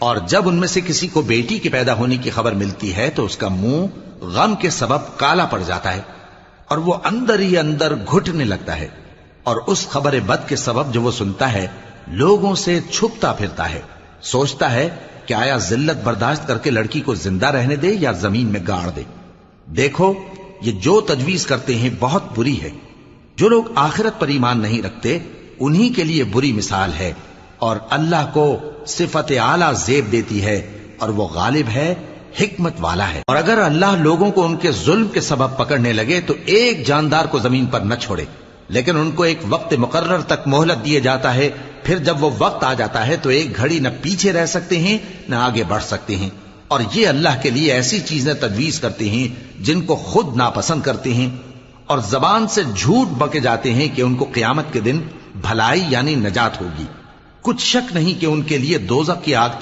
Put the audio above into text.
اور جب ان میں سے کسی کو بیٹی کے پیدا ہونے کی خبر ملتی ہے تو اس کا منہ غم کے سبب کالا پڑ جاتا ہے اور وہ اندر ہی اندر گھٹنے لگتا ہے، اور اس خبر بد کے سبب جو وہ سنتا ہے لوگوں سے چھپتا پھرتا ہے، سوچتا ہے کہ آیا ذلت برداشت کر کے لڑکی کو زندہ رہنے دے یا زمین میں گاڑ دے۔ دیکھو یہ جو تجویز کرتے ہیں بہت بری ہے۔ جو لوگ آخرت پر ایمان نہیں رکھتے انہی کے لیے بری مثال ہے، اور اللہ کو صفت اعلیٰ زیب دیتی ہے اور وہ غالب ہے، حکمت والا ہے۔ اور اگر اللہ لوگوں کو ان کے ظلم کے سبب پکڑنے لگے تو ایک جاندار کو زمین پر نہ چھوڑے، لیکن ان کو ایک وقت مقرر تک مہلت دیے جاتا ہے، پھر جب وہ وقت آ جاتا ہے تو ایک گھڑی نہ پیچھے رہ سکتے ہیں نہ آگے بڑھ سکتے ہیں۔ اور یہ اللہ کے لیے ایسی چیزیں تجویز کرتے ہیں جن کو خود ناپسند کرتے ہیں، اور زبان سے جھوٹ بکے جاتے ہیں کہ ان کو قیامت کے دن بھلائی یعنی نجات ہوگی۔ کچھ شک نہیں کہ ان کے لیے دوزخ کی آگ